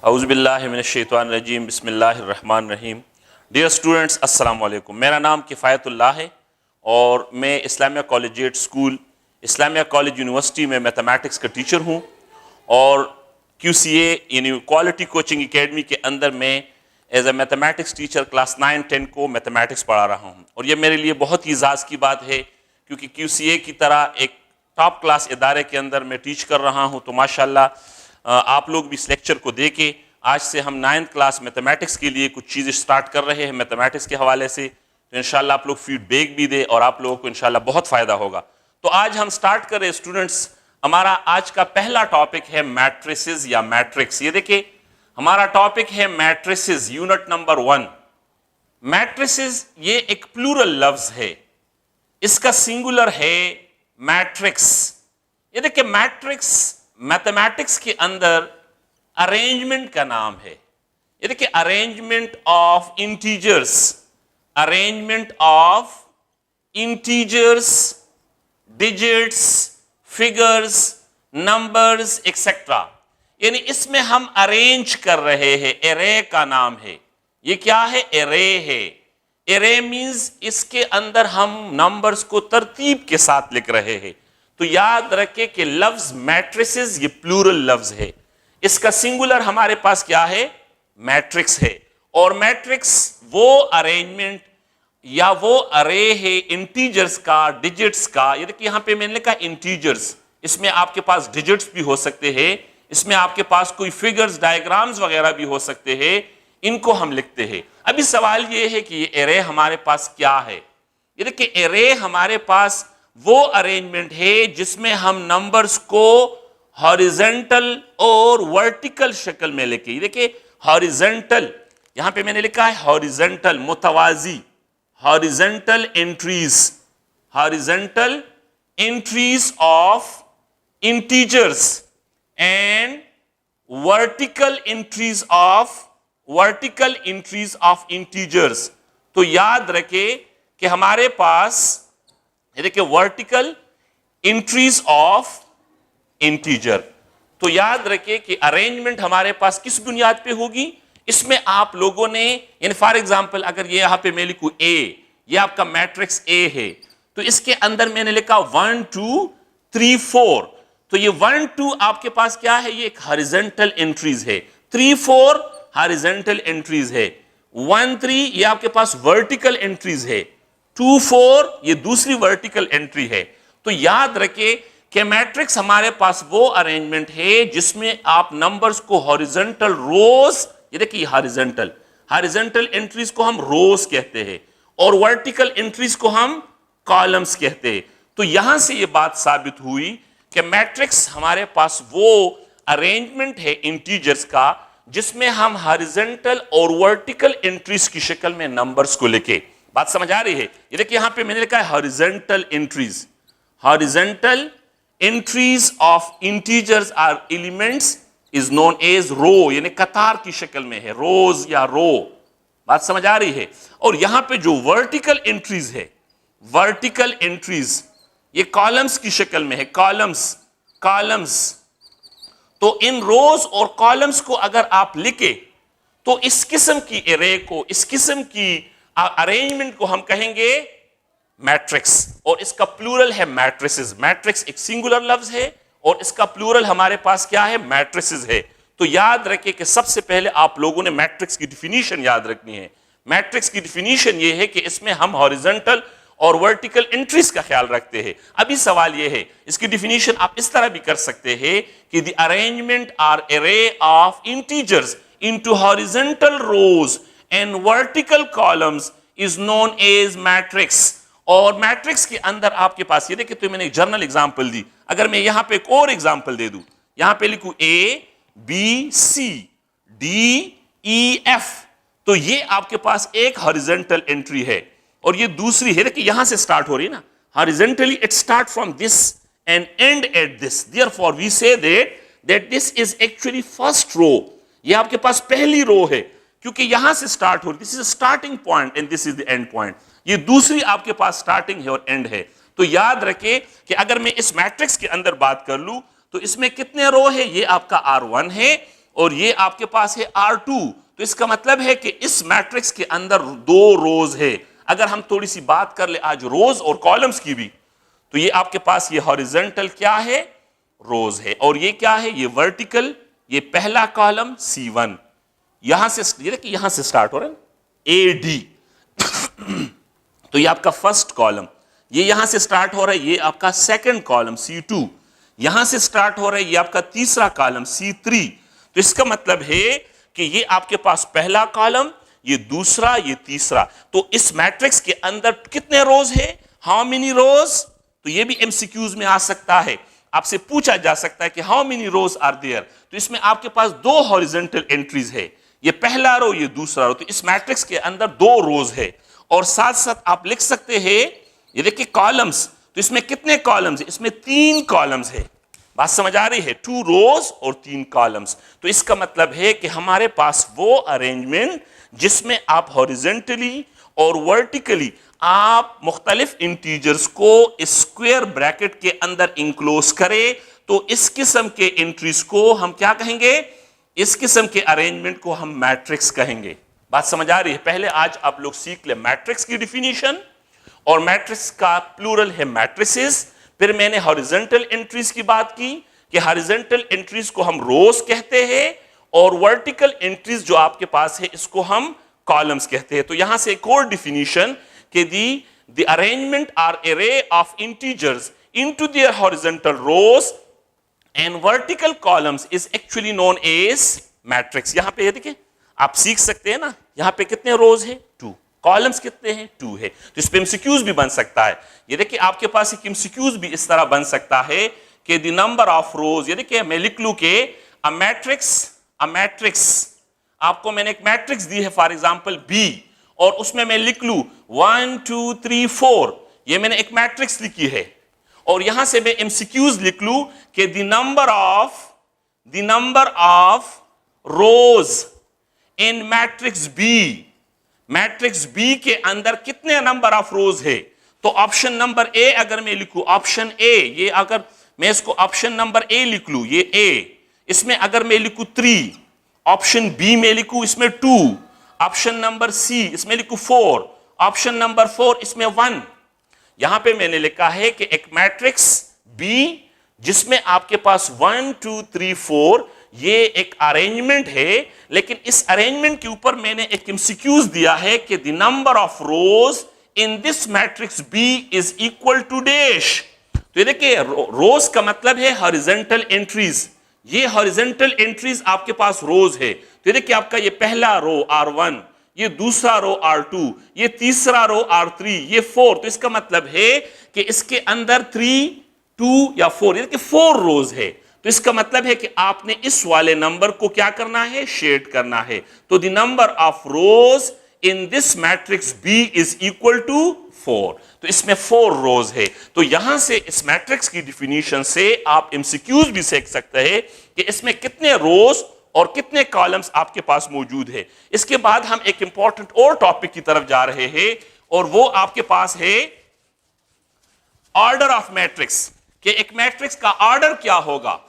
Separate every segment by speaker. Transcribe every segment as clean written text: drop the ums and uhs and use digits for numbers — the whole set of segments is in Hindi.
Speaker 1: औज़ुबिल्लाहिमिनश्शैतानिर्रजीम बिस्मिल्लाहिर्रहमानिर्रहीम। डियर स्टूडेंट्स, अस्सलाम वालेकुम। मेरा नाम किफ़ायतुल्लाह है और मैं Islamia collegiate school, Islamia college university में मैथमेटिक्स का टीचर हूँ और QCA यानी क्वालिटी कोचिंग एकेडमी के अंदर मैं as a mathematics teacher class 9-10 को मैथमेटिक्स पढ़ा रहा हूँ। और ये मेरे लिए बहुत ही इज़ाज़ की बात है क्योंकि QCA की तरह एक टॉप क्लास इदारे के अंदर मैं टीच कर रहा हूँ। तो माशाल्लाह आप लोग भी इस लेक्चर को देके आज से हम 9th क्लास मैथमेटिक्स के लिए कुछ चीज़ें स्टार्ट कर रहे हैं मैथमेटिक्स के हवाले से। तो इंशाल्लाह आप लोग फीडबैक भी दे और आप लोगों को इंशाल्लाह बहुत फ़ायदा होगा। तो आज हम स्टार्ट करें स्टूडेंट्स। हमारा आज का पहला टॉपिक है मैट्रिसेस या मैट्रिक्स। ये देखिए हमारा टॉपिक है मैट्रिसेस, यूनिट नंबर 1। मैट्रिसेस ये एक प्लूरल लफ्ज है, इसका सिंगुलर है मैट्रिक्स। ये देखिए मैट्रिक्स मैथमेटिक्स के अंदर अरेंजमेंट का नाम है। ये देखिए arrangement of integers, arrangement of integers, digits, figures, numbers etcetera, यानी इसमें हम अरेंज कर रहे हैं। एरे का नाम है। ये क्या है? एरे है। एरे मींस इसके अंदर हम नंबर्स को तरतीब के साथ लिख रहे हैं। तो याद रखें कि लफ्ज मैट्रिसेस ये प्लूरल लफ्ज है, इसका सिंगुलर हमारे पास क्या है? मैट्रिक्स है। और मैट्रिक्स वो अरेंजमेंट या वो अरे है इंटीजर्स का, डिजिट्स का। ये देखिए यहां पे मैंने लिखा इंटीजर्स, इसमें आपके पास डिजिट्स भी हो सकते हैं, इसमें आपके पास कोई फिगर्स, डायग्राम्स वगैरह भी हो सकते हैं, इनको हम लिखते हैं। अभी सवाल ये है कि ये एरे हमारे पास क्या है? ये देखिए एरे हमारे पास वो अरेंजमेंट है जिसमें हम नंबर्स को हॉरिजॉन्टल और वर्टिकल शक्ल में लिखे। देखिए हॉरिजॉन्टल, यहां पे मैंने लिखा है हॉरिजॉन्टल, मुतवाजी, horizontal entries, horizontal entries of integers and vertical entries of integers. तो याद रखें कि हमारे पास ये देखिए वर्टिकल इंट्रीज ऑफ इंटीजर। तो याद रखिए कि अरेंजमेंट हमारे पास किस बुनियाद पे होगी? इसमें आप लोगों ने यानी फॉर एग्जांपल अगर ये यहां पे मैं लिखूं ए, ये आपका मैट्रिक्स ए है, तो इसके अंदर मैंने लिखा 1 2 3 4। तो ये 1 2 आपके पास क्या है? ये एक हॉरिजॉन्टल एंट्रीज है। 3 4 हॉरिजॉन्टल एंट्रीज है। 1 3 ये आपके पास वर्टिकल एंट्रीज है। 2 4 ये दूसरी वर्टिकल एंट्री है। तो याद रखें कि मैट्रिक्स हमारे पास वो अरेंजमेंट है जिसमें आप नंबर्स को हॉरिजॉन्टल रोज, ये देखिए हॉरिजॉन्टल एंट्रीज को हम रोज कहते हैं और वर्टिकल एंट्रीज को हम कॉलम्स कहते हैं। तो यहां से ये बात साबित हुई कि मैट्रिक्स हमारे पास वो अरेंजमेंट है इंटीजर्स का जिसमें हम हॉरिजॉन्टल और वर्टिकल एंट्रीज की शक्ल में नंबर्स को लिखे। बात समझ आ रही है? ये देखिए यहां पे मैंने लिखा है horizontal entries, horizontal entries of integers or elements is known as row, यानी कतार की शक्ल में है, रोज या रो। बात समझ आ रही है? और यहां पे जो वर्टिकल एंट्रीज है, वर्टिकल एंट्रीज ये कॉलम्स की शक्ल में है, कॉलम्स। तो इन रोज और कॉलम्स को अगर आप लिखे तो इस किस्म की एरे को, इस किस्म की अरेंजमेंट को हम कहेंगे मैट्रिक्स। और इसका प्लूरल है मैट्रिसेस। मैट्रिक्स एक सिंगुलर लफ्ज है और इसका प्लूरल हमारे पास क्या है? मैट्रिसेस है। तो याद रखिए कि सबसे पहले आप लोगों ने मैट्रिक्स की डिफिनीशन याद रखनी है। मैट्रिक्स की डिफिनीशन ये है कि इसमें हम हॉरिजॉन्टल और वर्टिकल एंट्रीज का ख्याल रखते हैं। अभी सवाल ये है, इसकी डिफिनीशन आप इस तरह भी कर सकते हैं कि the arrangement are array of integers into horizontal rows and vertical columns is known as matrix. और मैट्रिक्स के अंदर आपके पास ये देखिए, तो मैंने एक जर्नल एग्जांपल दी। अगर मैं यहां पे एक और एग्जांपल दे दूं, यहां पे लिखूं A B C D E F, तो ये आपके पास एक हॉरिजॉन्टल एंट्री है और ये दूसरी है। देखिए यहां से स्टार्ट हो रही है ना, horizontally it start from this end and at this, therefore we say that this is actually first row. ये आपके पास पहली रो है क्योंकि यहां से स्टार्ट हो रही, this is starting point and this is the end point. ये दूसरी आपके पास स्टार्टिंग है और एंड है। तो याद रखें कि अगर मैं इस मैट्रिक्स के अंदर बात कर लूं तो इसमें कितने रो है? ये आपका R1 है और ये आपके पास है R2, तो इसका मतलब है कि इस मैट्रिक्स के अंदर 2 रोज है। अगर हम थोड़ी सी बात कर ले आज रोज और कॉलम्स की भी, तो ये आपके पास ये हॉरिजॉन्टल क्या है, रोज है, और ये क्या है, ये वर्टिकल, ये पहला कॉलम C1, यहां से ये देखिए यहां से स्टार्ट हो रहा है AD तो ये आपका फर्स्ट कॉलम, ये यहां से स्टार्ट हो रहा है, ये आपका सेकंड कॉलम C2, यहां से स्टार्ट हो रहा है, ये आपका तीसरा कॉलम C3। तो इसका मतलब है कि ये आपके पास पहला कॉलम, ये दूसरा, ये तीसरा। तो इस मैट्रिक्स के अंदर कितने रोज है, हाउ मेनी रोज, तो ये भी एमसीक्यूज में आ सकता है, आपसे पूछा जा सकता है कि how many rows are there. तो इसमें आपके पास 2 हॉरिजॉन्टल एंट्रीज है, ये पहला रो, ये दूसरा रो, तो इस मैट्रिक्स के अंदर 2 रोज है। और साथ साथ आप लिख सकते हैं, ये देखिए कॉलम्स, तो इसमें कितने कॉलम्स है, इसमें 3 कॉलम्स है, बात समझ आ रही है, 2 रोज और 3 कॉलम्स। तो इसका मतलब है कि हमारे पास वो अरेंजमेंट जिसमें आप हॉरिजॉन्टली और वर्टिकली आप मुख्तलिफ इंटीजर्स को स्क्वायर ब्रैकेट के अंदर इंक्लोज करें, तो इस किस्म के एंट्रीज को हम क्या कहेंगे, इस किस्म के अरेंजमेंट को हम मैट्रिक्स कहेंगे। बात समझ आ रही है। पहले आज आप लोग सीख ले मैट्रिक्स की डिफिनीशन, और मैट्रिक्स का प्लूरल है मैट्रिसेस। फिर मैंने हॉरिजॉन्टल एंट्रीज की बात की कि हॉरिजॉन्टल एंट्रीज को हम रोज कहते हैं, और वर्टिकल एंट्रीज जो आपके पास है इसको हम कॉलम्स कहते हैं। तो यहां से एक और डिफिनीशन कि the arrangement are array of integers into their horizontal rows and vertical columns is actually known as matrix. यहां पे देखिए आप सीख सकते हैं ना, यहां पे कितने रोज है, 2, कॉलम्स कितने हैं, 2 है। तो इस पे एमसीक्यूज भी बन सकता है। ये देखिए आपके पास एक एमसीक्यूज भी इस तरह बन सकता है कि द नंबर ऑफ रोज, ये देखिए मैं लिख लूं कि अ मैट्रिक्स, आपको मैंने एक मैट्रिक्स दी है फॉर एग्जांपल B, और उसमें मैं लिख लूं 1 2 3 4, ये मैंने एक मैट्रिक्स लिखी है, और यहां से मैं एमसीक्यूज लिख लूं कि the number of rows in matrix B के अंदर कितने नंबर ऑफ रोज है। तो ऑप्शन नंबर A अगर मैं लिखूं, ऑप्शन A, ये अगर मैं इसको ऑप्शन नंबर A लिख लूं, ये A, इसमें अगर मैं लिखूं 3, ऑप्शन B में लिखूं इसमें 2, ऑप्शन नंबर C इसमें लिखूं 4, ऑप्शन नंबर 4 इसमें 1। यहां पे मैंने लिखा है कि एक मैट्रिक्स B जिसमें आपके पास 1 2 3 4 ये एक अरेंजमेंट है, लेकिन इस अरेंजमेंट के ऊपर मैंने एक एमसीक्यूज दिया है कि the number of rows in this matrix B is equal to dash. तो ये देखिए रोज का मतलब है हॉरिजॉन्टल एंट्रीज, ये हॉरिजॉन्टल एंट्रीज आपके पास रोज है। तो ये देखिए आपका ये पहला रो R1, ये दूसरा रो R2, ये तीसरा रो R3, ये 4। तो इसका मतलब है कि इसके अंदर 3 2 या 4, ये देखिए 4 रोज है। तो इसका मतलब है कि आपने इस वाले नंबर को क्या करना है, शेड करना है। तो the number of rows in this matrix B is equal to 4। तो इसमें 4 रोज है। तो यहां से इस मैट्रिक्स की डिफिनीशन से आप एमसीक्यूज भी सीख सकते हैं कि इसमें कितने रोज और कितने कॉलम्स आपके पास मौजूद है। इसके बाद हम एक इंपॉर्टेंट और टॉपिक की तरफ जा रहे हैं, और वो आपके पास है ऑर्डर ऑफ मैट्रिक्स, कि एक मैट्रिक्स का ऑर्डर क्या होगा,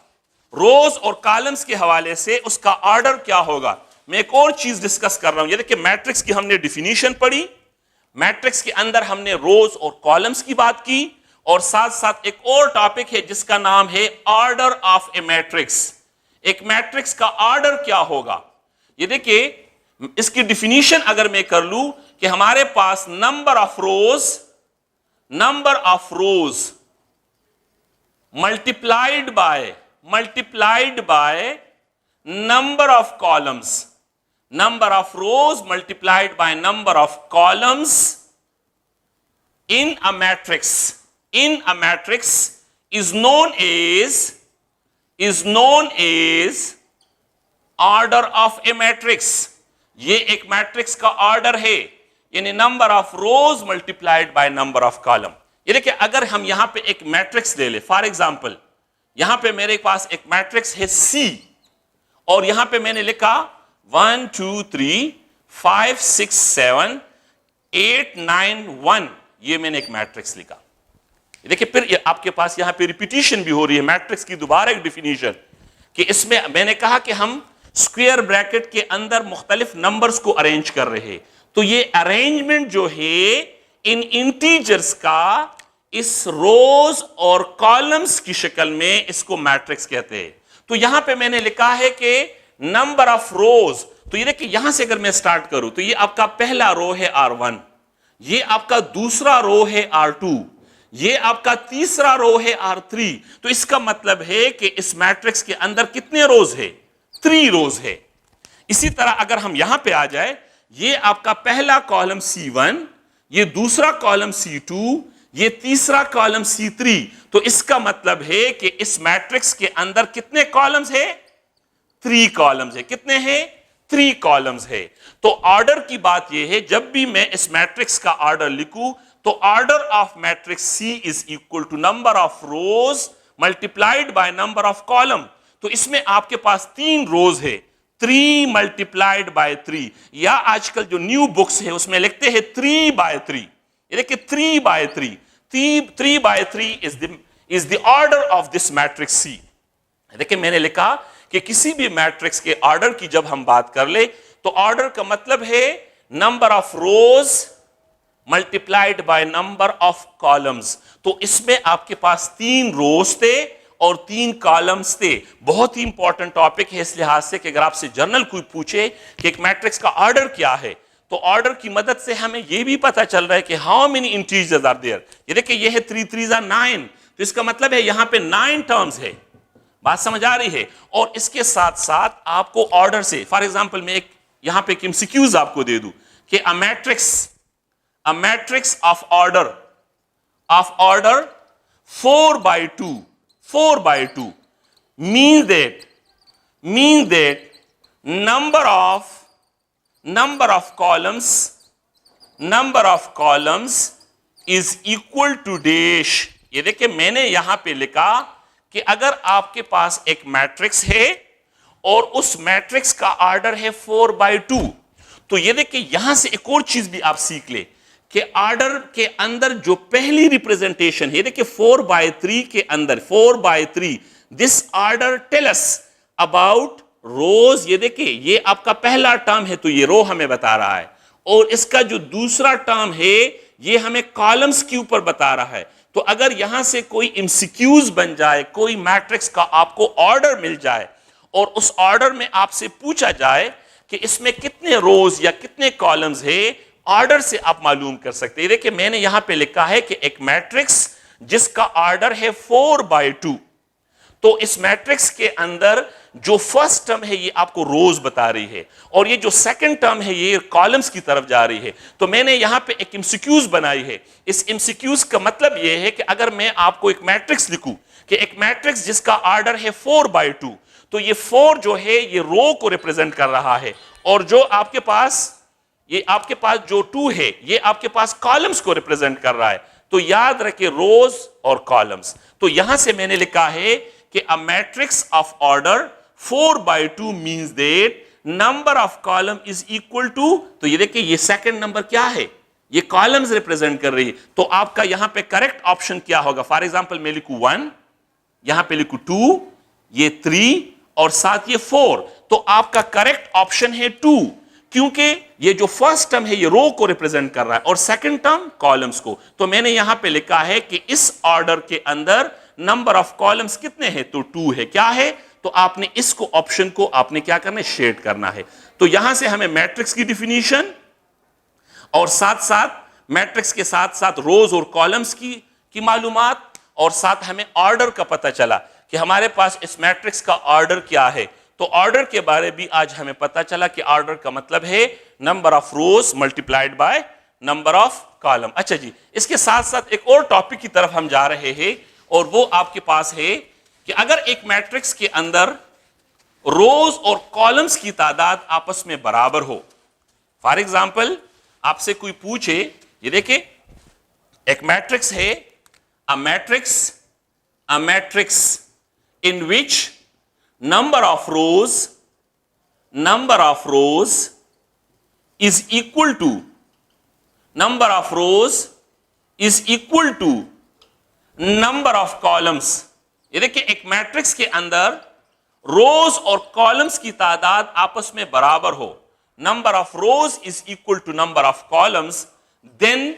Speaker 1: रोज और कॉलम्स के हवाले से उसका ऑर्डर क्या होगा। मैं एक और चीज डिस्कस कर रहा हूं। ये देखिए मैट्रिक्स की हमने डिफिनीशन पढ़ी, मैट्रिक्स के अंदर हमने रोज और कॉलम्स की बात की, और साथ साथ एक और टॉपिक है जिसका नाम है ऑर्डर ऑफ ए मैट्रिक्स। एक मैट्रिक्स का ऑर्डर क्या होगा। ये देखिए इसकी डिफिनीशन अगर मैं कर लूं कि हमारे पास number of rows multiplied by number of columns, number of rows multiplied by number of columns in a matrix is known as order of a matrix। ये एक मैट्रिक्स का ऑर्डर है, यानी number of rows multiplied by number of column. ये देखिए अगर हम यहां पे एक मैट्रिक्स ले ले, फॉर एग्जांपल यहां पे मेरे पास एक मैट्रिक्स है C, और यहां पे मैंने लिखा 1 2 3 5 6 7 8 9 1, ये मैंने एक मैट्रिक्स लिखा। देखिए फिर आपके पास यहां पे रिपीटिशन भी हो रही है मैट्रिक्स की, दोबारा एक डिफिनीशन कि इसमें मैंने कहा कि हम स्क्वायर ब्रैकेट के अंदर मुख्तलिफ नंबर्स को अरेंज कर रहे, तो ये अरेंजमेंट जो है इन इंटीजर्स का इस रोज और कॉलम्स की शक्ल में, इसको मैट्रिक्स कहते हैं। तो यहां पे मैंने लिखा है कि नंबर ऑफ रोज, तो ये देखिए यहां से अगर मैं स्टार्ट करूं तो ये आपका पहला रो है R1, ये आपका दूसरा रो है R2, ये आपका तीसरा रो है R3। तो इसका मतलब है कि इस मैट्रिक्स के अंदर कितने रोज है? 3 रोज है। इसी तरह अगर हम यहां पे आ जाए, ये आपका पहला कॉलम C1, ये दूसरा कॉलम C2, ये तीसरा कॉलम C3। तो इसका मतलब है कि इस मैट्रिक्स के अंदर कितने कॉलम्स है? 3 कॉलम्स है। कितने हैं? 3 कॉलम्स है। तो ऑर्डर की बात यह है, जब भी मैं इस मैट्रिक्स का ऑर्डर लिखूं तो order of matrix C is equal to number of rows multiplied by number of column. तो इसमें आपके पास 3 रोज है, 3 मल्टीप्लाइड बाय 3, या आजकल जो न्यू बुक्स है उसमें लिखते हैं 3 बाय 3। ये देखिए 3 by 3, 3 by 3 is the order of this matrix C। देखिए मैंने लिखा कि किसी भी मैट्रिक्स के ऑर्डर की जब हम बात कर ले तो ऑर्डर का मतलब है number of rows multiplied by number of columns. तो इसमें आपके पास 3 रोज थे और 3 कॉलम्स थे। बहुत ही इंपॉर्टेंट टॉपिक है इस लिहाज से कि अगर आपसे जर्नल कोई पूछे कि एक मैट्रिक्स का ऑर्डर क्या है, तो ऑर्डर की मदद से हमें यह भी पता चल रहा है कि how many integers are there. ये देखिए ये है 3 3 are 9, तो इसका मतलब है यहां पे 9 टर्म्स है। बात समझ आ रही है? और इसके साथ साथ आपको ऑर्डर से, फॉर एग्जांपल मैं एक यहां पे एमसीक्यूज आपको दे दूं कि a matrix of order 4 by 2 means that number of columns is equal to dash। ये देखिए मैंने यहां पे लिखा कि अगर आपके पास एक मैट्रिक्स है और उस मैट्रिक्स का ऑर्डर है 4 by 2, तो ये देखिए यहां से एक और चीज भी आप सीख ले कि ऑर्डर के अंदर जो पहली रिप्रेजेंटेशन है, देखिए 4 by 3 के अंदर 4 by 3 this order tell us about rows. ये देखिए ये आपका पहला टर्म है तो ये रो हमें बता रहा है, और इसका जो दूसरा टर्म है ये हमें कॉलम्स के ऊपर बता रहा है। तो अगर यहां से कोई एमसीक्यूज बन जाए, कोई मैट्रिक्स का आपको ऑर्डर मिल जाए और उस ऑर्डर में आपसे पूछा जाए कि इसमें कितने रोज या कितने कॉलम्स है, ऑर्डर से आप मालूम कर सकते हैं। देखिए मैंने यहां पे लिखा है कि एक मैट्रिक्स जिसका ऑर्डर है 4 by 2, तो इस मैट्रिक्स के अंदर जो फर्स्ट टर्म है ये आपको रोज बता रही है और ये जो सेकंड टर्म है ये कॉलम्स की तरफ जा रही है। तो मैंने यहां पे एक एमसीक्यूज बनाई है। इस एमसीक्यूज का मतलब ये है कि अगर मैं आपको एक मैट्रिक्स लिखूं कि एक मैट्रिक्स जिसका ऑर्डर है 4 by 2, तो ये 4 जो है ये रो को रिप्रेजेंट कर रहा है, और जो आपके पास जो 2 है ये आपके पास कॉलम्स को रिप्रेजेंट कर रहा है। तो याद रखिए रोज और कॉलम्स। तो यहां से मैंने लिखा है कि a matrix of order 4 by 2 means that number of column is equal to, तो ये देखिए ये सेकंड नंबर क्या है, ये कॉलम्स रिप्रेजेंट कर रही है। तो आपका यहां पे करेक्ट ऑप्शन क्या होगा? फॉर एग्जांपल मैं लिखूं 1, यहां पे लिखूं 2, ये 3 और साथ ये 4, तो आपका करेक्ट ऑप्शन है 2, क्योंकि ये जो फर्स्ट टर्म है ये रो को रिप्रेजेंट कर रहा है और सेकंड टर्म कॉलम्स को। तो मैंने यहां पे लिखा है कि इस ऑर्डर के अंदर नंबर ऑफ कॉलम्स कितने हैं, तो 2 है। क्या है? तो आपने इसको ऑप्शन को आपने क्या करना है, शेड करना है। तो यहां से हमें मैट्रिक्स की डिफिनीशन और साथ साथ मैट्रिक्स के साथ साथ रोज और कॉलम्स की मालूमात, और साथ हमें ऑर्डर का पता चला कि हमारे पास इस मैट्रिक्स का ऑर्डर क्या है। तो ऑर्डर के बारे भी आज हमें पता चला कि ऑर्डर का मतलब है number of rows multiplied by number of column. अच्छा जी, इसके साथ साथ एक और टॉपिक की तरफ हम जा रहे हैं, और वो आपके पास है कि अगर एक मैट्रिक्स के अंदर रोज और कॉलम्स की तादाद आपस में बराबर हो, फॉर एग्जांपल आपसे कोई पूछे, ये देखिए एक मैट्रिक्स है, अ matrix in which number of rows is equal to number of columns। ये देखिए एक मैट्रिक्स के अंदर रोज और कॉलम्स की तादाद आपस में बराबर हो, number of rows is equal to number of columns, then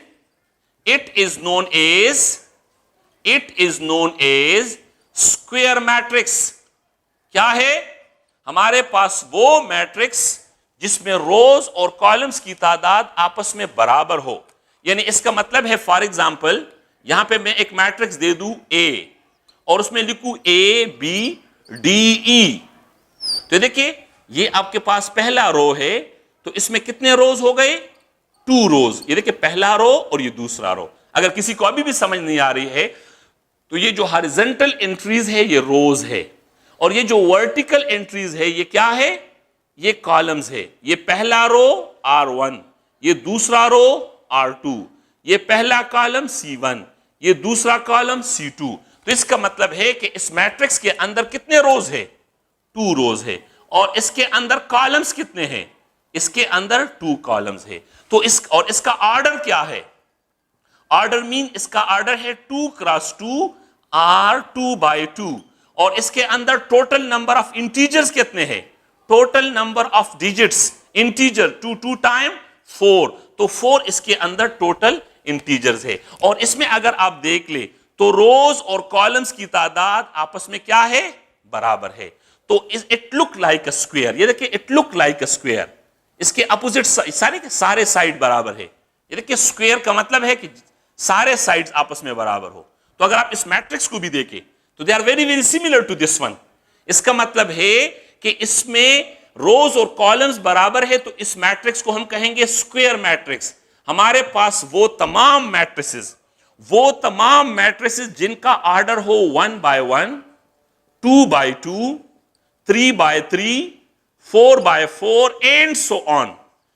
Speaker 1: it is known as square matrix. क्या है? हमारे पास वो मैट्रिक्स जिसमें रोज और कॉलम्स की तादाद आपस में बराबर हो। यानी इसका मतलब है, फॉर एग्जाम्पल यहां पे मैं एक मैट्रिक्स दे दूं A और उसमें लिखूं ABDE, तो देखिए ये आपके पास पहला रो है, तो इसमें कितने रोज हो गए? 2 रोज। ये देखिए पहला रो और ये दूसरा रो। अगर किसी को अभी भी समझ नहीं आ रही है तो ये जो हॉरिजॉन्टल एंट्रीज है ये रोज है, और ये जो वर्टिकल एंट्रीज है ये क्या है? ये कॉलम्स है। ये पहला रो R1, ये दूसरा रो R2, ये पहला कॉलम C1, ये दूसरा कॉलम C2। तो इसका मतलब है कि इस मैट्रिक्स के अंदर कितने रोज है? 2 रोज है। और इसके अंदर कॉलम्स कितने हैं? इसके अंदर 2 कॉलम्स है। तो इसका ऑर्डर क्या है? ऑर्डर मीन इसका ऑर्डर है 2 क्रॉस 2 R2 by 2, और इसके अंदर टोटल नंबर ऑफ इंटीजर्स कितने हैं? Total number of digits integer 2 time 4, तो 4 इसके अंदर टोटल इंटीजर्स है। और इसमें अगर आप देख ले तो रोज और कॉलम्स की तादाद आपस में क्या है? बराबर है। तो it look like a square. ये देखिए it look like a square, इसके अपोजिट सारे साइड बराबर है। ये देखिए स्क्वायर का मतलब है कि सारे साइड्स आपस में बराबर हो। तो अगर आप इस मैट्रिक्स को भी देखें तो they are very very similar to this one. इसका मतलब है कि इसमें रोज और कॉलम्स बराबर है, तो इस मैट्रिक्स को हम कहेंगे स्क्वायर मैट्रिक्स। हमारे पास वो तमाम मैट्रिसेस जिनका ऑर्डर हो 1 by 1, 2 by 2, 3 by 3, 4 by 4 and so on.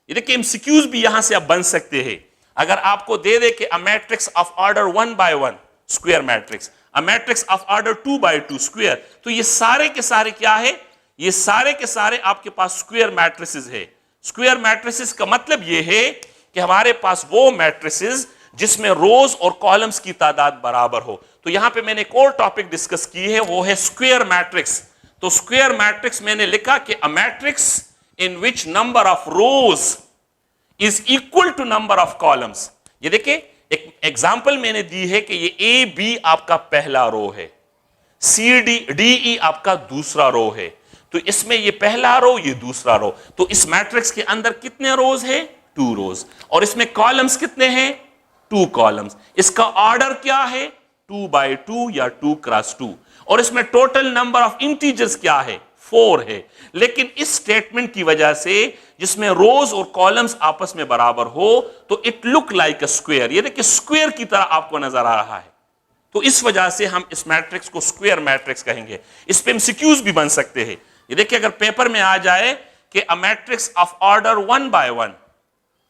Speaker 1: ये देखिए एमसीक्यूज भी यहां से अब बन सकते हैं। अगर आपको दे दे कि a matrix of order 1 by 1 square matrix, a matrix of order 2 by 2 square, तो ये सारे के सारे क्या है? ये सारे के सारे आपके पास स्क्वायर मैट्रिसेस है। स्क्वायर मैट्रिसेस का मतलब ये है कि हमारे पास वो मैट्रिसेस जिसमें रोज और कॉलम्स की तादाद बराबर हो। तो यहां पे मैंने एक और टॉपिक डिस्कस की है, वो है स्क्वायर मैट्रिक्स। तो स्क्वायर मैट्रिक्स मैंने लिखा कि a matrix in which number of rows is equal to number of columns. ये देखिए एक एग्जांपल मैंने दी है कि ये A B आपका पहला रो है, D E आपका दूसरा रो है। तो इसमें ये पहला रो, ये दूसरा रो। तो इस मैट्रिक्स के अंदर कितने रोज है? 2 रोज। और इसमें कॉलम्स कितने हैं? 2 कॉलम्स। इसका ऑर्डर क्या है? 2 by 2 या 2 क्रॉस 2। और इसमें टोटल नंबर ऑफ इंटीजर्स क्या है? 4 है। लेकिन इस स्टेटमेंट की वजह से जिसमें रोज और कॉलम्स आपस में बराबर हो, तो it look like a square. ये देखिए स्क्वायर की तरह आपको नजर आ रहा है। तो इस वजह से हम इस मैट्रिक्स को स्क्वायर मैट्रिक्स कहेंगे। इस पे एमसीक्यूज भी बन सकते हैं। ये देखिए अगर पेपर में आ जाए कि a matrix of order 1 by 1,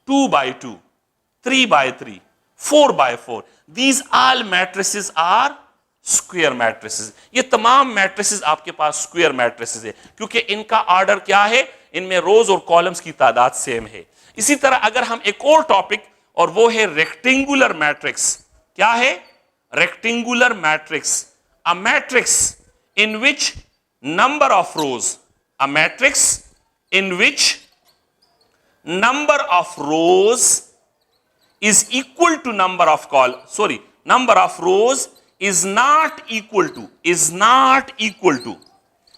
Speaker 1: 2 by 2, 3 by 3, 4 by 4, these all matrices are square matrices. ये तमाम मैट्रिसेस आपके पास स्क्वायर मैट्रिसेस है, क्योंकि इनका ऑर्डर क्या है? इनमें रोज और कॉलम्स की तादाद सेम है। इसी तरह अगर हम एक और टॉपिक, और वो है रेक्टेंगुलर मैट्रिक्स। क्या है? Rectangular matrix, a matrix in which number of rose, a matrix in which number of rose is equal to number of rows is not equal to,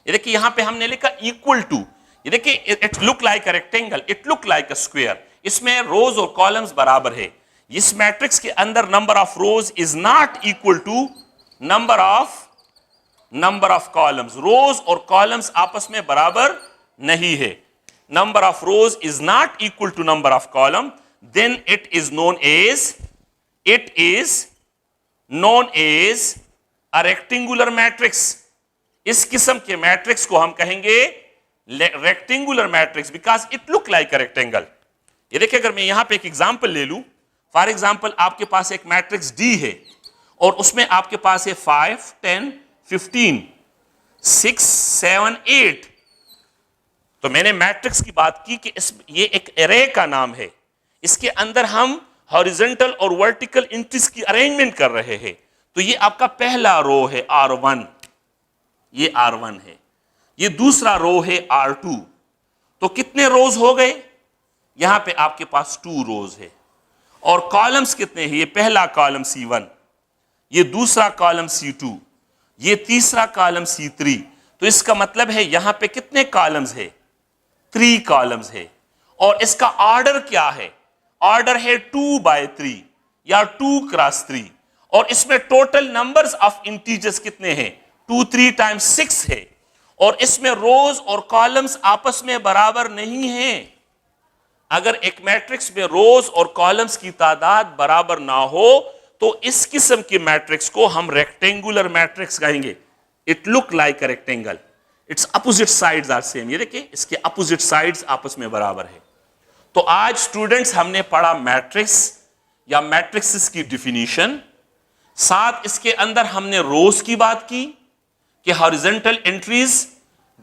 Speaker 1: ये देखिए यहां पे हमने लिखा equal to। ये देखिए it look like a rectangle, it look like a square। इसमें रोज और कॉलम्स बराबर है। इस मैट्रिक्स के अंदर number of rows is not equal to number of columns. Rows और कॉलम्स आपस में बराबर नहीं है। Number of rows is not equal to number of column, then it is known as a rectangular matrix। इस किस्म के मैट्रिक्स को हम कहेंगे rectangular matrix, because it look like a rectangle. ये देखिए अगर मैं यहां पे एक एग्जांपल ले लूं, फॉर एग्जांपल आपके पास एक मैट्रिक्स डी है और उसमें आपके पास है 5, 10, 15, 6, 7, 8। तो मैंने मैट्रिक्स की बात की कि ये एक एरे का नाम है। इसके अंदर हम हॉरिजॉन्टल और वर्टिकल इंटीज की अरेंजमेंट कर रहे हैं। तो ये आपका पहला रो है R1, ये R1 है। ये दूसरा रो है R2। तो कितने रोज हो गए? यहां पे आपके पास 2 रोज है। और कॉलम्स कितने हैं? ये पहला कॉलम C1, ये दूसरा कॉलम C2, ये तीसरा कॉलम C3। तो इसका मतलब है यहां पे कितने कॉलम्स है? 3 कॉलम्स है। और इसका ऑर्डर क्या है? ऑर्डर है 2 by 3 या 2 क्रॉस 3। और इसमें टोटल नंबर्स ऑफ इंटीजर्स कितने हैं? 2 3 टाइम्स 6 है। और इसमें रोज और कॉलम्स आपस में बराबर नहीं हैं। अगर एक मैट्रिक्स में रोज और कॉलम्स की तादाद बराबर ना हो तो इस किस्म की मैट्रिक्स को हम रेक्टेंगुलर मैट्रिक्स कहेंगे। It look like a rectangle, it's opposite sides are same. ये देखिए, इसके अपोजिट साइड्स आपस में बराबर है। तो आज स्टूडेंट्स हमने पढ़ा मैट्रिक्स या मैट्रिक्स की डिफिनीशन, साथ इसके अंदर हमने रोज की बात की कि हॉरिजॉन्टल एंट्रीज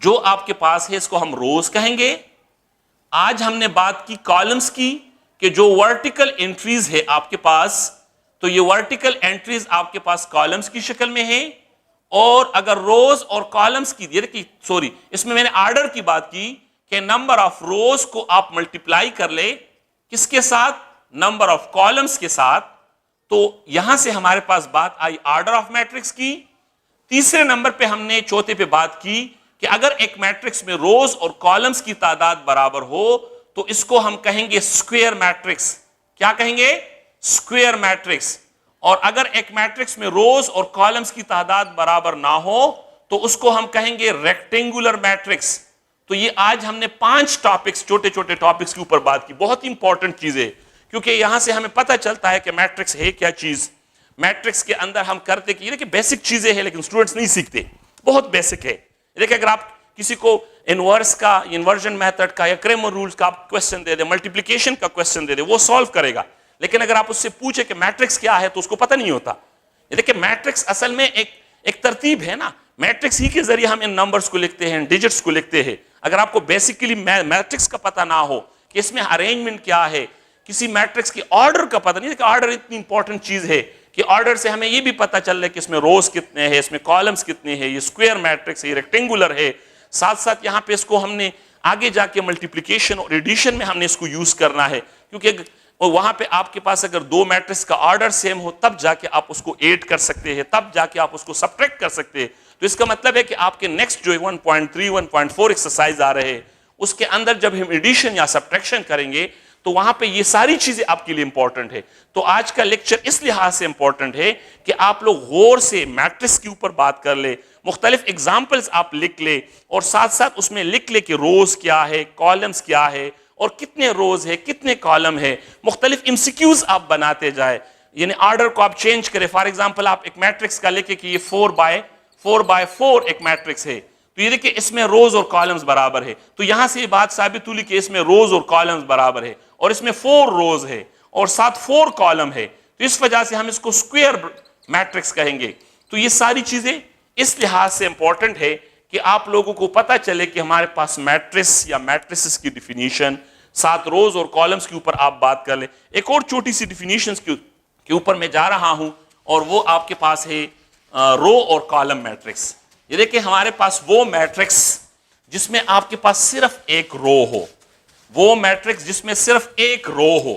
Speaker 1: जो आपके पास है इसको हम रोज कहेंगे। आज हमने बात की कॉलम्स की कि जो वर्टिकल एंट्रीज है आपके पास, तो ये वर्टिकल एंट्रीज आपके पास कॉलम्स की शक्ल में है। और अगर रोज और कॉलम्स की इसमें मैंने ऑर्डर की बात की कि नंबर ऑफ रोज को आप मल्टीप्लाई कर ले किसके साथ? नंबर ऑफ कॉलम्स के साथ। तो यहां से हमारे पास बात आई ऑर्डर ऑफ मैट्रिक्स की। तीसरे नंबर पे हमने चौथे पे बात की कि अगर एक मैट्रिक्स में रोज और कॉलम्स की तादाद बराबर हो तो इसको हम कहेंगे स्क्वायर मैट्रिक्स। क्या कहेंगे? Square matrix. और अगर एक मैट्रिक्स में रोज और कॉलम्स की तादाद बराबर ना हो तो उसको हम कहेंगे रेक्टेंगुलर मैट्रिक्स। तो ये आज हमने 5 टॉपिक्स, छोटे छोटे टॉपिक्स के ऊपर बात की। बहुत ही इंपॉर्टेंट चीजें, क्योंकि यहां से हमें पता चलता है कि मैट्रिक्स है क्या चीज। मैट्रिक्स के अंदर हम करते कि देखिए बेसिक चीजें हैं लेकिन स्टूडेंट्स नहीं सीखते, बहुत बेसिक है। देखिए, अगर आप किसी को इनवर्स का, इन्वर्जन मेथड का या क्रेमर रूल्स का आप क्वेश्चन दे दे, मल्टीप्लिकेशन का क्वेश्चन दे दे, वो सॉल्व करेगा। लेकिन अगर आप उससे पूछे कि मैट्रिक्स क्या है तो उसको पता नहीं होता। देखिए, मैट्रिक्स असल में एक तरतीब है ना। मैट्रिक्स ही के जरिए हम इन नंबर्स को लिखते हैं, डिजिट्स को लिखते हैं। अगर आपको बेसिकली मैट्रिक्स का पता ना हो कि इसमें अरेंजमेंट क्या है, किसी मैट्रिक्स के ऑर्डर का पता नहीं, ऑर्डर इतनी इंपॉर्टेंट चीज है कि ऑर्डर से हमें यह भी पता चल रहा है कि इसमें रोज कितने हैं, इसमें कॉलम्स कितने हैं, ये स्क्वायर मैट्रिक्स है, ये रेक्टेंगुलर है। साथ साथ यहां पे इसको हमने आगे जाके मल्टीप्लिकेशन और एडिशन में हमने इसको यूज करना है, क्योंकि वहां पे आपके पास अगर 2 मैट्रिक्स का ऑर्डर सेम हो तब जाके आप उसको ऐड कर सकते हैं, तब जाके आप उसको सब्ट्रैक्ट कर सकते हैं। तो इसका मतलब है कि आपके नेक्स्ट जो 1.3 1.4 एक्सरसाइज आ रहे हैं उसके अंदर जब हम एडिशन या सब्ट्रैक्शन करेंगे तो वहां पे ये सारी चीजें आपके लिए इंपॉर्टेंट है। तो आज का लेक्चर इस लिहाज से इंपॉर्टेंट है कि आप लोग गौर से मैट्रिक्स के ऊपर बात कर ले, मुख्तलिफ एग्जाम्पल्स आप लिख ले और साथ साथ उसमें लिख ले कि रोज क्या है, कॉलम्स क्या है और कितने रोज है, कितने कॉलम है। मुख्तलिफ एमसीक्यूज आप बनाते जाए, यानी ऑर्डर को आप चेंज करें। फॉर एग्जाम्पल, आप एक मैट्रिक्स का लिखे कि ये 4 by 4 एक मैट्रिक्स है, तो ये देखिए इसमें रोज और कॉलम्स बराबर है। तो यहां से ये बात साबित हुई कि इसमें रोज और कॉलम्स बराबर है और इसमें 4 रोज है और साथ 4 कॉलम है। तो इस वजह से हम इसको स्क्वायर मैट्रिक्स कहेंगे। तो ये सारी चीजें इस लिहाज से इंपॉर्टेंट है कि आप लोगों को पता चले कि हमारे पास मैट्रिक्स या मैट्रिसेस की डिफिनीशन, साथ रोज और कॉलम्स के ऊपर आप बात कर ले। एक और छोटी सी डिफिनीशन के ऊपर मैं जा रहा हूं और वो आपके पास है रो और कॉलम मैट्रिक्स। ये देखिए, हमारे पास वो मैट्रिक्स जिसमें आपके पास सिर्फ एक रो हो, वो मैट्रिक्स जिसमें सिर्फ एक रो हो।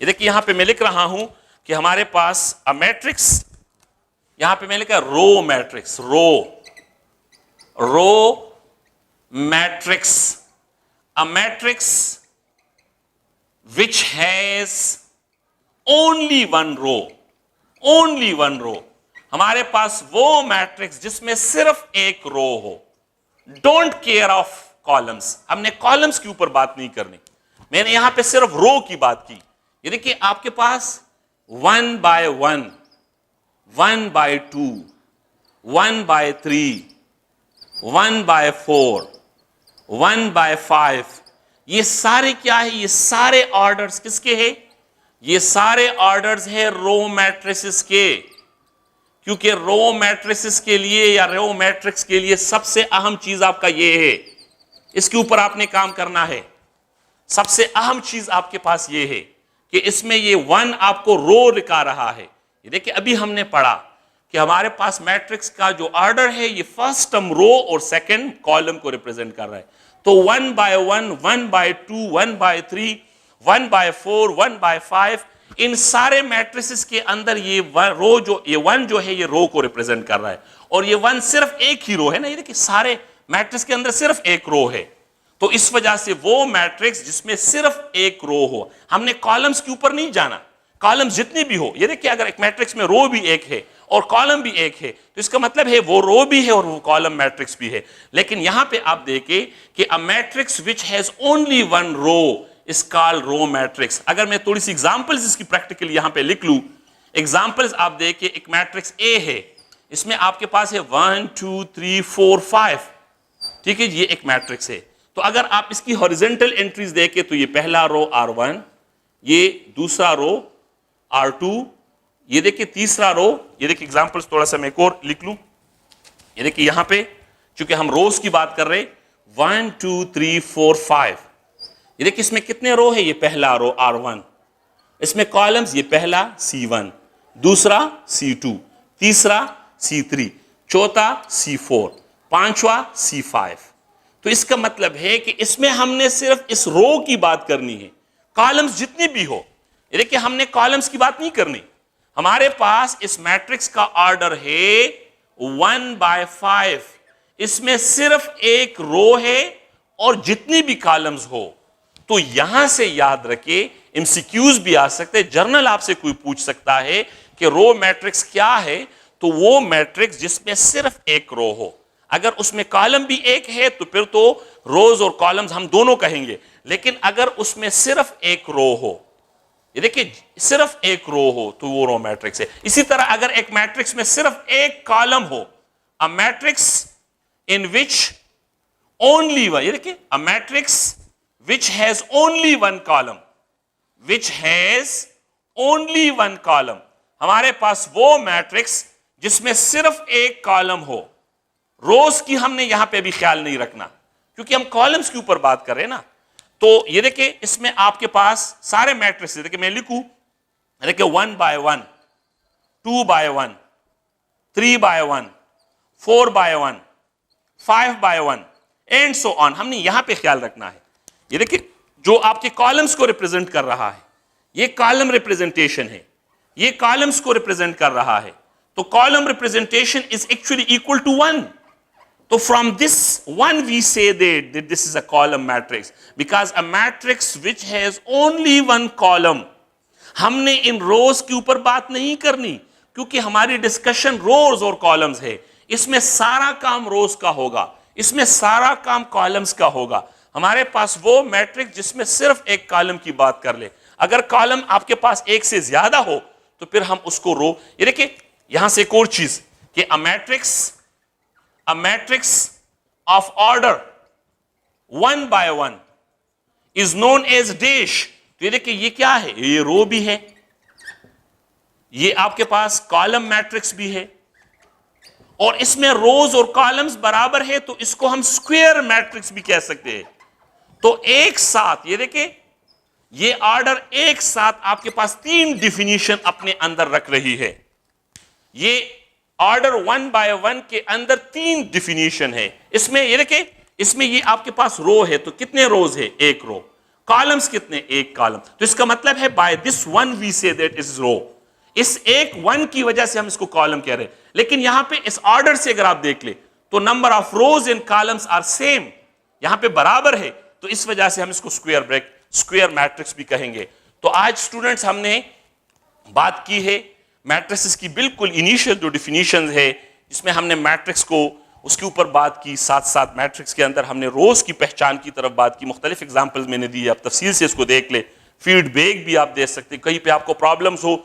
Speaker 1: ये देखिए, यहां पे मैं लिख रहा हूं कि हमारे पास अ मैट्रिक्स, यहां पे मैं लिखा row matrix, row matrix, a matrix which has only one row। हमारे पास वो मैट्रिक्स जिसमें सिर्फ एक रो हो। डोंट केयर ऑफ कॉलम्स, हमने कॉलम्स के ऊपर बात नहीं करनी, मैंने यहां पे सिर्फ रो की बात की। ये देखिए, आपके पास 1 by 1, 1 by 2, 1 by 3, 1 by 4, 1 by 5, ये सारे क्या है? ये सारे ऑर्डर्स किसके हैं? ये सारे ऑर्डर्स है रो मैट्रिसेस के। क्योंकि रो मैट्रिसेस के लिए या रो मैट्रिक्स के लिए सबसे अहम चीज आपका ये है, इसके ऊपर आपने काम करना है। सबसे अहम चीज आपके पास ये है कि इसमें ये 1 आपको रो लिखा रहा है। ये देखिए, अभी हमने पढ़ा कि हमारे पास मैट्रिक्स का जो ऑर्डर है ये फर्स्ट टर्म रो और सेकंड कॉलम को रिप्रेजेंट कर रहा है। तो 1 by 1, 1 by 2, 1 by 3, 1 by 4, 1 by 5, इन सारे मैट्रिसेस के अंदर ये रो जो ये 1 जो है ये रो को रिप्रेजेंट कर रहा है, और ये 1 सिर्फ एक ही रो है ना, ये देखिए सारे मैट्रिक्स के अंदर सिर्फ एक रो है। तो इस वजह से वो मैट्रिक्स जिसमें सिर्फ एक रो हो, हमने कॉलम्स के ऊपर नहीं जाना, कॉलम्स जितने भी हो, ये देखिए अगर एक मैट्रिक्स में रो भी एक है और कॉलम भी एक है तो इसका मतलब है वो रो भी है और वो कॉलम मैट्रिक्स भी है। लेकिन यहां पे आप देखें कि a matrix which has only one row is called row matrix. अगर मैं थोड़ी सी एग्जांपल्स इसकी प्रैक्टिकल यहां पे लिख लूं, एग्जांपल्स आप देखिए, एक मैट्रिक्स ए है, इसमें आपके पास है 1 2 3 4 5, ठीक है, ये एक मैट्रिक्स है। तो अगर आप इसकी हॉरिजॉन्टल एंट्रीज देखें तो ये पहला रो R1, ये दूसरा रो R2, ये देखिए तीसरा रो, ये देखिए एग्जांपल्स थोड़ा सा मैं एक और लिख लूं, ये देखिए यहां पे चूंकि हम रोज की बात कर रहे हैं 1 2 3 4 5, ये देखिए इसमें कितने रो है, ये पहला रो R1, इसमें कॉलम्स ये पहला C1, दूसरा C2, तीसरा C3, चौथा C4, पांचवा C5। तो इसका मतलब है कि इसमें हमने सिर्फ इस रो की बात करनी है, कॉलम्स जितने भी हो, ये देखिए हमने कॉलम्स की बात नहीं करनी। हमारे पास इस मैट्रिक्स का ऑर्डर है 1 by 5, इसमें सिर्फ एक रो है और जितनी भी कॉलम्स हो। तो यहां से याद रखे, एमसीक्यूज भी आ सकते हैं, जर्नल आपसे कोई पूछ सकता है कि रो मैट्रिक्स क्या है, तो वो मैट्रिक्स जिसमें सिर्फ एक रो हो। अगर उसमें कॉलम भी एक है तो फिर तो रोज और कॉलम्स हम दोनों कहेंगे, लेकिन अगर उसमें सिर्फ एक रो हो, ये देखिए सिर्फ एक रो हो, तो वो रो मैट्रिक्स है। इसी तरह अगर एक मैट्रिक्स में सिर्फ एक कॉलम हो, अ matrix in which only one, ये देखिए अ matrix which has only one column, which has only one column, हमारे पास वो मैट्रिक्स जिसमें सिर्फ एक कॉलम हो। रोज की हमने यहां पे भी ख्याल नहीं रखना क्योंकि हम कॉलम्स के ऊपर बात कर रहे हैं ना। तो ये देखिए इसमें आपके पास सारे मैट्रिक्स, देखिए मैं लिखूं, देखिए 1 by 1, 2 by 1, 3 by 1, 4 by 1, 5 by 1 and so on, हमने यहां पे ख्याल रखना है। ये देखिए जो आपके कॉलम्स को रिप्रेजेंट कर रहा है, ये कॉलम रिप्रेजेंटेशन है, ये कॉलम्स को रिप्रेजेंट कर रहा है। तो column representation is actually equal to 1। So from this one we say that this is a column matrix, because a matrix which has only one column, हमने इन रोज के ऊपर बात नहीं करनी क्योंकि हमारी डिस्कशन रोज और कॉलम्स है। इसमें सारा काम रोज का होगा, इसमें सारा काम कॉलम्स का होगा। हमारे पास वो मैट्रिक्स जिसमें सिर्फ एक कॉलम की बात कर ले, अगर कॉलम आपके पास एक से ज्यादा हो तो फिर हम उसको रो। ये देखिए यहां से एक और चीज कि a matrix of order 1 by 1 is known as dash। तो ये देखिए ये क्या है, ये रो भी है, ये आपके पास कॉलम मैट्रिक्स भी है, और इसमें रोज और कॉलम्स बराबर है, तो इसको हम स्क्वायर मैट्रिक्स भी कह सकते हैं। तो एक साथ ये देखिए ये ऑर्डर एक साथ आपके पास 3 डिफिनीशन अपने अंदर रख रही है। ये ऑर्डर 1 by 1 के अंदर 3 डिफिनीशन है। इसमें ये देखिए इसमें ये आपके पास रो है, तो कितने रोज है, एक रो, कॉलम्स कितने, एक कॉलम। तो इसका मतलब है by this one we say that is row, इस एक 1 की वजह से हम इसको कॉलम कह रहे हैं। लेकिन यहां पे इस ऑर्डर से अगर आप देख ले तो number of rows and columns are same, यहां पे बराबर है, तो इस वजह से हम इसको स्क्वायर मैट्रिक्स भी कहेंगे। तो आज स्टूडेंट्स हमने बात की है मैट्रिक्स की बिल्कुल इनिशियल जो डिफिनीशन है, जिसमें हमने मैट्रिक्स को उसके ऊपर बात की, साथ साथ मैट्रिक्स के अंदर हमने रोज की पहचान की तरफ बात की, मुख्तलिफ एग्जाम्पल्स मैंने दी है, आप तफसील से इसको देख ले। फीडबैक भी आप दे सकते हैं, कहीं पे आपको प्रॉब्लम्स हो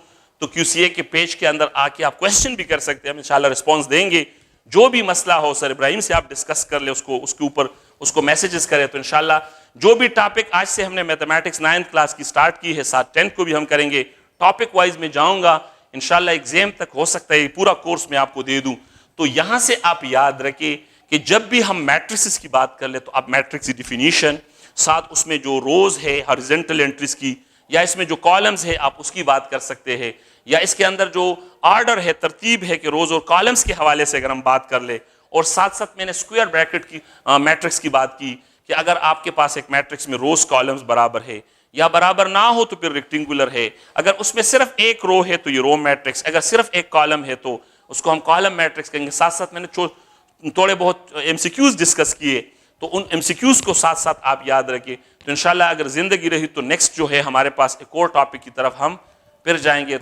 Speaker 1: तो QCA के पेज के अंदर आके आप क्वेश्चन भी कर सकते हैं, हम इंशाल्लाह रिस्पॉन्स देंगे। जो भी मसला हो सर इब्राहिम से आप डिस्कस कर ले, उसके ऊपर उसको मैसेजेस करें, तो इंशाल्लाह जो भी टॉपिक आज से हमने मैथमेटिक्स 9th क्लास की स्टार्ट की है, साथ 10th को भी हम करेंगे, टॉपिक वाइज में जाऊंगा इंशाल्लाह। एग्जाम तक हो सकता है पूरा कोर्स मैं आपको दे दूं। तो यहां से आप याद रखें कि जब भी हम मैट्रिक्स की बात कर ले तो आप मैट्रिक्स की डिफिनीशन, साथ उसमें जो रोज है हॉरिजॉन्टल एंट्रीज की, या इसमें जो कॉलम्स है आप उसकी बात कर सकते हैं, या इसके अंदर जो ऑर्डर है, तरतीब है कि रोज और कॉलम्स के हवाले से अगर हम बात कर ले, और साथ साथ मैंने स्क्वायर ब्रैकेट की मैट्रिक्स की बात की कि अगर आपके पास एक मैट्रिक्स में रोज कॉलम्स बराबर है, या बराबर ना हो तो फिर रेक्टेंगुलर है, अगर उसमें सिर्फ एक रो है तो ये रो मैट्रिक्स, अगर सिर्फ एक कॉलम है तो उसको हम कॉलम मैट्रिक्स कहेंगे। साथ साथ मैंने थोड़े बहुत एमसीक्यूज डिस्कस किए, तो उन एमसीक्यूज को साथ साथ आप याद रखिए। तो इंशाल्लाह अगर जिंदगी रही तो नेक्स्ट जो है हमारे पास एक और टॉपिक की तरफ हम फिर जाएंगे।